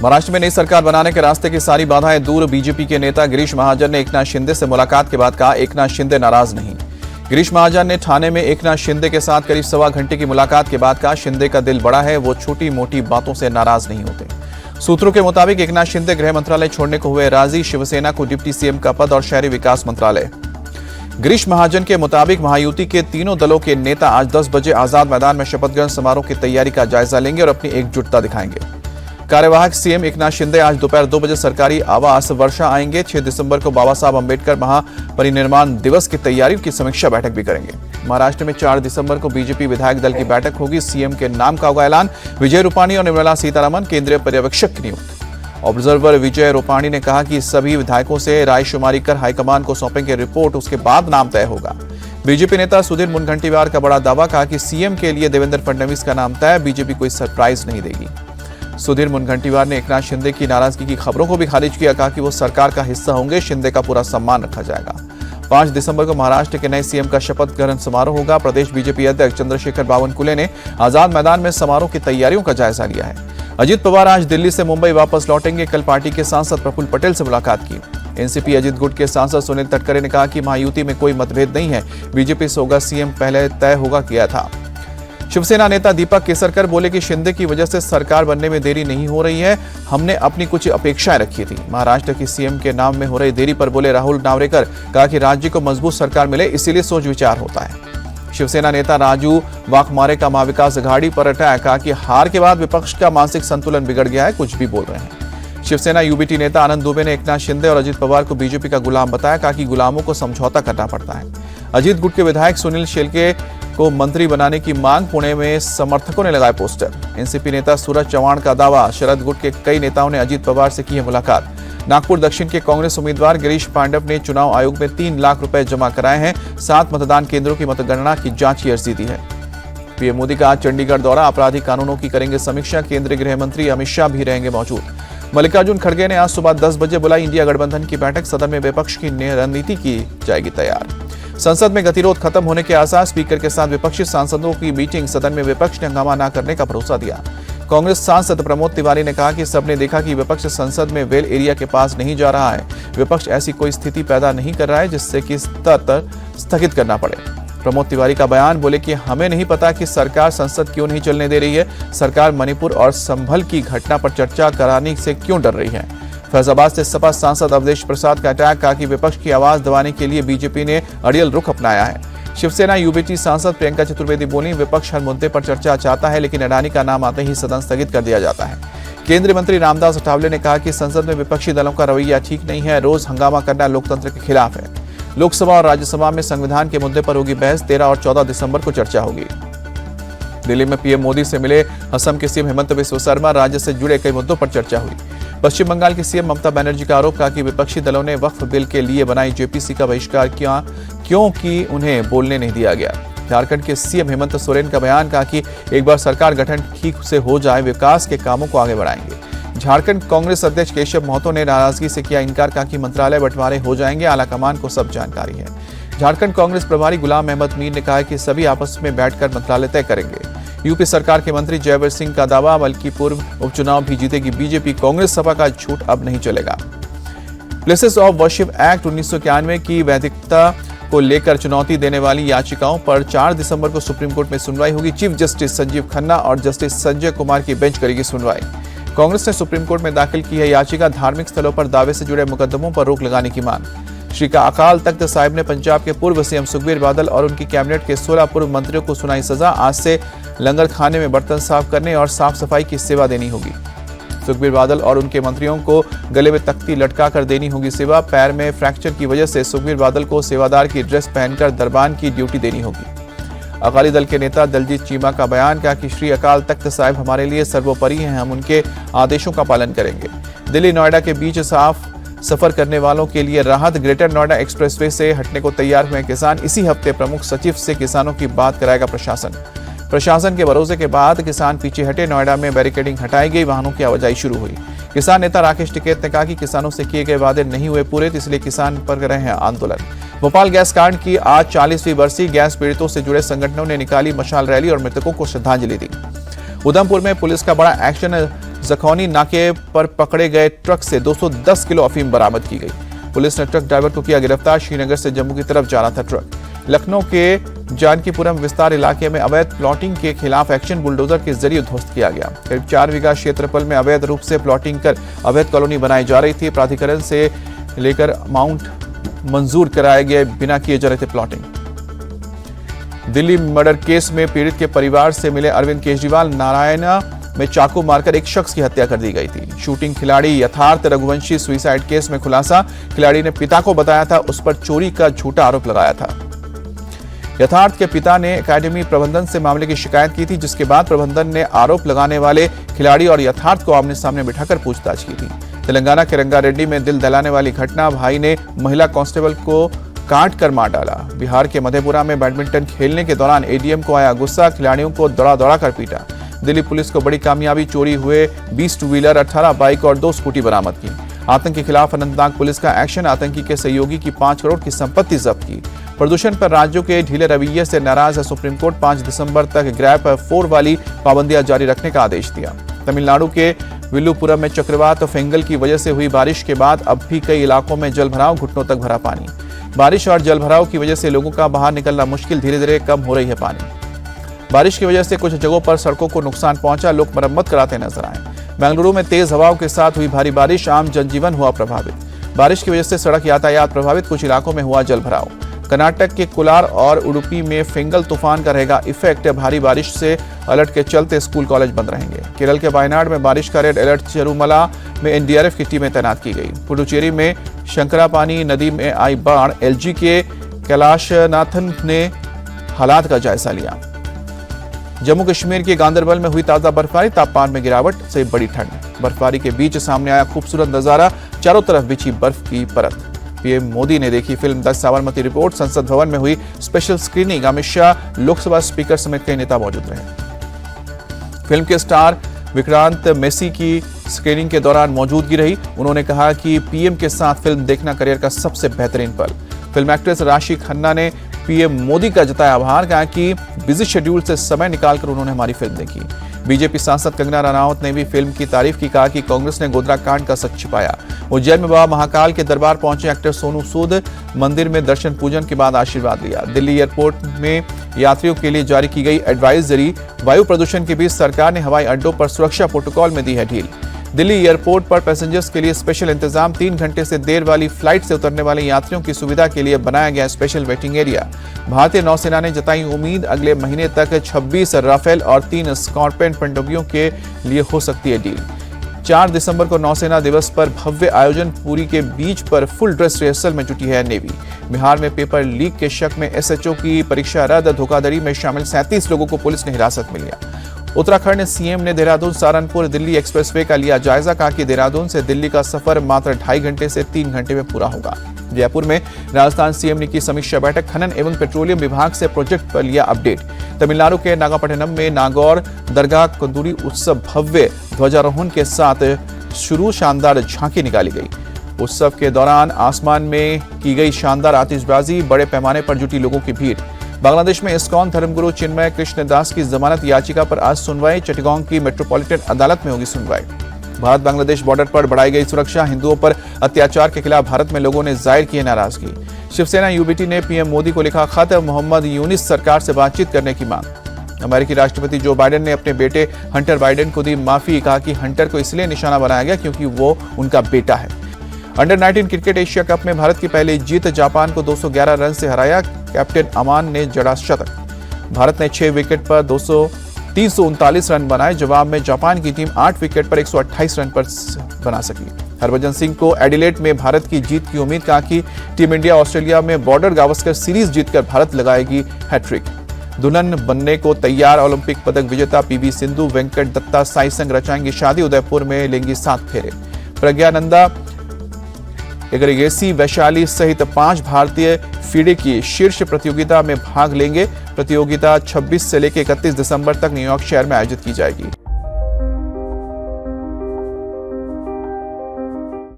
महाराष्ट्र में नई सरकार बनाने के रास्ते की सारी बाधाएं दूर। बीजेपी के नेता गिरीश महाजन ने एकनाथ शिंदे से मुलाकात के बाद कहा, एकनाथ शिंदे नाराज नहीं। गिरीश महाजन ने ठाणे में एकनाथ शिंदे के साथ करीब सवा घंटे की मुलाकात के बाद कहा, शिंदे का दिल बड़ा है, वो छोटी मोटी बातों से नाराज नहीं होते। सूत्रों के मुताबिक एकनाथ शिंदे गृह मंत्रालय छोड़ने को हुए राजी, शिवसेना को डिप्टी सीएम का पद और शहरी विकास मंत्रालय। गिरीश महाजन के मुताबिक महायुति के तीनों दलों के नेता आज 10 बजे आजाद मैदान में शपथ ग्रहण समारोह की तैयारी का जायजा लेंगे और अपनी एकजुटता दिखाएंगे। कार्यवाहक सीएम एकनाथ शिंदे आज दोपहर 2 बजे सरकारी आवास वर्षा आएंगे। 6 दिसंबर को बाबा साहब अंबेडकर महापरिनिर्वाण दिवस की तैयारियों की समीक्षा बैठक भी करेंगे। महाराष्ट्र में 4 दिसंबर को बीजेपी विधायक दल की बैठक होगी। सीएम के नाम का होगा ऐलान। विजय रूपाणी और निर्मला सीतारमण केंद्रीय पर्यवेक्षक की नियुक्ति। ऑब्जर्वर विजय रूपाणी ने कहा कि सभी विधायकों से रायशुमारी कर हाईकमान को सौंपेंगे रिपोर्ट, उसके बाद नाम तय होगा। बीजेपी नेता सुधीर मुनगंटीवार का बड़ा दावा, कहा कि सीएम के लिए देवेंद्र फडणवीस का नाम तय, बीजेपी कोई सरप्राइज नहीं देगी। सुधीर मुनगंटीवार ने एकनाथ शिंदे की नाराजगी की खबरों को भी खारिज किया, कहा कि वो सरकार का हिस्सा होंगे, शिंदे का पूरा सम्मान रखा जाएगा। 5 दिसंबर को महाराष्ट्र के नए सीएम का शपथ ग्रहण समारोह होगा। प्रदेश बीजेपी अध्यक्ष चंद्रशेखर बावनकुले ने आजाद मैदान में समारोह की तैयारियों का जायजा लिया है। अजित पवार आज दिल्ली से मुंबई वापस लौटेंगे। कल पार्टी के सांसद प्रफुल्ल पटेल से मुलाकात की। एनसीपी अजित गुट के सांसद सुनील तटकरे ने कहा कि महायुति में कोई मतभेद नहीं है, बीजेपी से होगा सीएम पहले तय होगा किया था। शिवसेना नेता दीपक केसरकर बोले कि शिंदे की वजह से सरकार बनने में देरी नहीं हो रही है, हमने अपनी कुछ अपेक्षाएं रखी थी। महाराष्ट्र की सीएम के नाम में हो रही देरी पर बोले राहुल नावरेकर, कहा कि राज्य को मजबूत सरकार मिले इसीलिए सोच विचार होता है। शिवसेना नेता राजू वाघमारे का महाविकास अघाड़ी पर अटैक, कहा कि हार के बाद विपक्ष का मानसिक संतुलन बिगड़ गया है, कुछ भी बोल रहे हैं। शिवसेना यूबीटी नेता आनंद दुबे ने एकनाथ शिंदे और अजित पवार को बीजेपी का गुलाम बताया, कहा कि गुलामों को समझौता करना पड़ता है। अजित गुट के विधायक सुनील शेलके को मंत्री बनाने की मांग, पुणे में समर्थकों ने लगाए पोस्टर। एनसीपी नेता सूरज चौहान का दावा, शरद गुट के कई नेताओं ने अजित पवार से की है मुलाकात। नागपुर दक्षिण के कांग्रेस उम्मीदवार गिरीश पांडव ने चुनाव आयोग में 3 लाख रुपए जमा कराए हैं। 7 मतदान केंद्रों की मतगणना की जांच की अर्जी दी है। पीएम मोदी का आज चंडीगढ़ दौरा, आपराधिक कानूनों की करेंगे समीक्षा। केंद्रीय गृह मंत्री अमित शाह भी रहेंगे मौजूद। मल्लिकार्जुन खड़गे ने आज सुबह 10 बजे बुलाई इंडिया गठबंधन की बैठक। सदन में विपक्ष की रणनीति की जाएगी तैयार। संसद में गतिरोध खत्म होने के आसार, स्पीकर के साथ विपक्षी सांसदों की मीटिंग। सदन में विपक्ष ने हंगामा न करने का भरोसा दिया। कांग्रेस सांसद प्रमोद तिवारी ने कहा कि सबने देखा कि विपक्ष संसद में वेल एरिया के पास नहीं जा रहा है। विपक्ष ऐसी कोई स्थिति पैदा नहीं कर रहा है जिससे कि सत्र स्थगित करना पड़े। प्रमोद तिवारी का बयान, बोले कि हमें नहीं पता कि सरकार संसद क्यों नहीं चलने दे रही है। सरकार मणिपुर और संभल की घटना पर चर्चा कराने से क्यों डर रही है। फैजाबाद से सपा सांसद अवधेश प्रसाद का अटैक, कहा कि विपक्ष की आवाज दबाने के लिए बीजेपी ने अड़ियल रुख अपनाया है। शिवसेना यूबीटी सांसद प्रियंका चतुर्वेदी बोली, विपक्ष हर मुद्दे पर चर्चा चाहता है लेकिन अडानी का नाम आते ही सदन स्थगित कर दिया जाता है। केंद्रीय मंत्री रामदास अठावले ने कहा कि संसद में विपक्षी दलों का रवैया ठीक नहीं है, रोज हंगामा करना लोकतंत्र के खिलाफ है। लोकसभा और राज्यसभा में संविधान के मुद्दे पर होगी बहस। 13 और 14 दिसंबर को चर्चा होगी। दिल्ली में पीएम मोदी से मिले असम के सीएम हेमंत बिस्वा शर्मा, राज्य से जुड़े कई मुद्दों पर चर्चा हुई। पश्चिम बंगाल की सीएम ममता बनर्जी का आरोप, कहा कि विपक्षी दलों ने वक्फ बिल के लिए बनाई जेपीसी का बहिष्कार किया क्योंकि उन्हें बोलने नहीं दिया गया। झारखंड के सीएम हेमंत सोरेन का बयान, कहा कि एक बार सरकार गठन ठीक से हो जाए, विकास के कामों को आगे बढ़ाएंगे। झारखंड कांग्रेस अध्यक्ष केशव महतो ने नाराजगी से किया इनकार, कहा कि मंत्रालय बंटवारे हो जाएंगे, आलाकमान को सब जानकारी है। झारखंड कांग्रेस प्रभारी गुलाम अहमद मीर ने कहा कि सभी आपस में बैठकर मंत्रालय तय करेंगे। यूपी सरकार के मंत्री जयवीर सिंह का दावा, मलकीपुर उपचुनाव भी जीतेगी बीजेपी, कांग्रेस सपा का झूठ अब नहीं चलेगा। प्लेसेस ऑफ वर्शिप एक्ट 1991 की वैधता को लेकर चुनौती देने वाली याचिकाओं पर 4 दिसंबर को सुप्रीम कोर्ट में सुनवाई होगी। चीफ जस्टिस संजीव खन्ना और जस्टिस संजय कुमार की बेंच करेगी सुनवाई। कांग्रेस ने सुप्रीम कोर्ट में दाखिल की है याचिका, धार्मिक स्थलों पर दावे से जुड़े मुकदमों पर रोक लगाने की मांग। श्री का अकाल तख्त साहिब ने पंजाब के पूर्व सीएम सुखबीर बादल और उनकी कैबिनेट के 16 पूर्व मंत्रियों को सुनाई सजा। आज से लंगर खाने में बर्तन साफ करने और साफ सफाई की सेवा देनी होगी। सुखबीर बादल और उनके मंत्रियों को गले में तख्ती लटका कर देनी होगी सेवा। पैर में फ्रैक्चर की वजह से सुखबीर बादल को सेवादार की ड्रेस पहनकर दरबान की ड्यूटी देनी होगी। अकाली दल के नेता दलजीत चीमा का बयान, कहा कि श्री अकाल तख्त साहिब हमारे लिए सर्वोपरि हैं, हम उनके आदेशों का पालन करेंगे। दिल्ली नोएडा के बीच साफ सफर करने वालों के लिए राहत, ग्रेटर नोएडा एक्सप्रेसवे से हटने को तैयार हुए किसान। इसी हफ्ते प्रमुख सचिव से किसानों की बात कराएगा प्रशासन के भरोसे के बाद किसान पीछे हटे। नोएडा में बैरिकेडिंग हटाई गई, वाहनों की आवाजाही शुरू हुई। किसान नेता राकेश टिकैत ने कहा कि किसानों से किए गए वादे नहीं हुए पूरे, इसलिए किसान पर कर रहे हैं आंदोलन। भोपाल गैस कांड की आज 40वीं बरसी, गैस पीड़ितों से जुड़े संगठनों ने निकाली मशाल रैली और मृतकों को श्रद्धांजलि दी। उधमपुर में पुलिस का बड़ा एक्शन, जखौनी नाके पर पकड़े गए ट्रक से 210 किलो अफीम बरामद की गई। पुलिस ने ट्रक ड्राइवर को किया गिरफ्तार। श्रीनगर से जम्मू की तरफ जा रहा था ट्रक। लखनऊ के जानकीपुरम विस्तार इलाके में अवैध प्लॉटिंग के खिलाफ एक्शन बुलडोजर के जरिए ध्वस्त किया गया। करीब 4 बीघा क्षेत्रफल में अवैध रूप से प्लॉटिंग कर अवैध कॉलोनी बनाई जा रही थी। प्राधिकरण से लेकर अमाउंट मंजूर कराए गए बिना किए जा रहे थे प्लॉटिंग। दिल्ली मर्डर केस में पीड़ित के परिवार से मिले अरविंद केजरीवाल। नारायणा में चाकू मारकर एक शख्स की हत्या कर दी गई थी। शूटिंग खिलाड़ी यथार्थ रघुवंशी सुसाइड केस में खुलासा। खिलाड़ी ने पिता को बताया था, उस पर चोरी का झूठा आरोप लगाया था। यथार्थ के पिता ने एकेडमी प्रबंधन से मामले की शिकायत की थी, जिसके बाद प्रबंधन ने आरोप लगाने वाले खिलाड़ी और यथार्थ को आमने सामने बिठाकर पूछताछ की थी। तेलंगाना के रंगारेड्डी में दिल दहलाने वाली घटना। भाई ने महिला कांस्टेबल को काट कर मार डाला। बिहार के मधेपुरा में बैडमिंटन खेलने के दौरान एडीएम को आया गुस्सा। खिलाड़ियों को दौड़ा कर पीटा। दिल्ली पुलिस को बड़ी कामयाबी, चोरी हुए 20 टू व्हीलर, 18 बाइक और 2 स्कूटी बरामद की। आतंक के खिलाफ अनंतनाग पुलिस का एक्शन। आतंकी के सहयोगी की 5 करोड़ की संपत्ति जब्त की। प्रदूषण पर राज्यों के ढीले रवैये से नाराज है सुप्रीम कोर्ट। 5 दिसंबर तक ग्रैप 4 वाली पाबंदियां जारी रखने का आदेश दिया। तमिलनाडु के विल्लुपुरम में चक्रवात फेंगल की वजह से हुई बारिश के बाद अब भी कई इलाकों में जलभराव, घुटनों तक भरा पानी। बारिश और जलभराव की वजह से लोगों का बाहर निकलना मुश्किल। धीरे धीरे कम हो रही है पानी। बारिश की वजह से कुछ जगहों पर सड़कों को नुकसान पहुंचा। लोग मरम्मत कराते नजर आए। बेंगलुरु में तेज हवाओं के साथ हुई भारी बारिश। आम जनजीवन हुआ प्रभावित। बारिश की वजह से सड़क यातायात प्रभावित। कुछ इलाकों में हुआ जलभराव। कर्नाटक के कोलार और उडुपी में फेंगल तूफान का रहेगा इफेक्ट। भारी बारिश से अलर्ट के चलते स्कूल कॉलेज बंद रहेंगे। केरल के वायनाड में बारिश का रेड अलर्ट। चेरुमला में एनडीआरएफ की टीमें तैनात की गई। पुडुचेरी में शंकरापानी नदी में आई बाढ़। एलजी के कैलाशनाथन ने हालात का जायजा लिया। जम्मू कश्मीर के गांदरबल में हुई ताजा बर्फबारी। तापमान में गिरावट से बड़ी ठंड। बर्फबारी के बीच सामने आया खूबसूरत नजारा। चारों तरफ बिछी बर्फ की परत। पीएम मोदी ने देखी फिल्म 10 साबरमती रिपोर्ट। संसद भवन में हुई special screening. Amit Shah, Lok Sabha speaker समेत कई नेता मौजूद रहे। फिल्म के स्टार विक्रांत मेसी की स्क्रीनिंग के दौरान मौजूदगी रही। उन्होंने कहा कि पीएम के साथ फिल्म देखना करियर का सबसे बेहतरीन पल। फिल्म एक्ट्रेस राशि खन्ना ने पीएम मोदी का जताया आभार। कहा कि बिजी शेड्यूल से समय निकालकर उन्होंने हमारी फिल्म देखी। बीजेपी सांसद कंगना रनौत ने भी फिल्म की तारीफ की। कहा कि कांग्रेस ने गोधरा कांड का सच छिपाया। उज्जैन में बाबा महाकाल के दरबार पहुंचे एक्टर सोनू सूद। मंदिर में दर्शन पूजन के बाद आशीर्वाद लिया। दिल्ली एयरपोर्ट में यात्रियों के लिए जारी की गई एडवाइजरी। वायु प्रदूषण के बीच सरकार ने हवाई अड्डों पर सुरक्षा प्रोटोकॉल में दी है ढील। दिल्ली एयरपोर्ट पर पैसेंजर्स के लिए स्पेशल इंतजाम। 3 घंटे से देर वाली फ्लाइट से उतरने वाले यात्रियों की सुविधा के लिए बनाया गया स्पेशल वेटिंग एरिया। भारतीय नौसेना ने जताई उम्मीद, अगले महीने तक 26 राफेल और 3 स्कॉर्पियन पनडुब्बियों के लिए हो सकती है डील। 4 दिसंबर को नौसेना दिवस पर भव्य आयोजन। पुरी के बीच पर फुल ड्रेस रिहर्सल में जुटी है नेवी। बिहार में पेपर लीक के शक में एसएचओ की परीक्षा रद्द। धोखाधड़ी में शामिल 37 लोगों को पुलिस ने हिरासत में लिया। उत्तराखंड सीएम ने देहरादून सहारनपुर दिल्ली एक्सप्रेसवे का लिया जायजा। कहा कि देहरादून से दिल्ली का सफर मात्र 2.5 घंटे से 3 घंटे में पूरा होगा। जयपुर में राजस्थान सीएम ने की समीक्षा बैठक। खनन एवं पेट्रोलियम विभाग से प्रोजेक्ट पर लिया अपडेट। तमिलनाडु के नागापट्टिनम में नागौर दरगाह कंदूरी उत्सव भव्य ध्वजारोहण के साथ शुरू। शानदार झांकी निकाली गई। उत्सव के दौरान आसमान में की गई शानदार आतिशबाजी। बड़े पैमाने पर जुटी लोगों की भीड़। बांग्लादेश में इस्कॉन धर्मगुरु चिन्मय कृष्ण दास की जमानत याचिका पर आज सुनवाई। चिटगांव की मेट्रोपॉलिटन अदालत में होगी सुनवाई। भारत बांग्लादेश बॉर्डर पर बढ़ाई गई सुरक्षा। हिंदुओं पर अत्याचार के खिलाफ भारत में लोगों ने जाहिर की नाराजगी। शिवसेना यूबीटी ने पीएम मोदी को लिखा खत। मोहम्मद यूनिस सरकार से बातचीत करने की मांग। अमेरिकी राष्ट्रपति जो बाइडेन ने अपने बेटे हंटर बाइडेन को दी माफी। कहा कि हंटर को इसलिए निशाना बनाया गया क्योंकि वो उनका बेटा है। अंडर 19 क्रिकेट एशिया कप में भारत की पहली जीत। जापान को 211 रन से हराया। कैप्टन अमान ने जड़ा शतक। भारत ने 6 विकेट पर 339 रन बनाए। जवाब में जापान की टीम 8 विकेट पर 128 रन पर बना सकी। हरभजन सिंह को एडिलेड में भारत की जीत की उम्मीद। कहा कि टीम इंडिया ऑस्ट्रेलिया में बॉर्डर गावस्कर सीरीज जीतकर भारत लगाएगी हैट्रिक। दुल्हन बनने को तैयार ओलंपिक पदक विजेता पीवी सिंधु वेंकट दत्ता साई संग रचाएंगी शादी। उदयपुर में लेंगी 7 फेरे। प्रज्ञानंदा एग्रेगेसी वैशाली सहित 5 भारतीय फीडे की शीर्ष प्रतियोगिता में भाग लेंगे। प्रतियोगिता 26 से लेकर 31 दिसंबर तक न्यूयॉर्क शहर में आयोजित की जाएगी।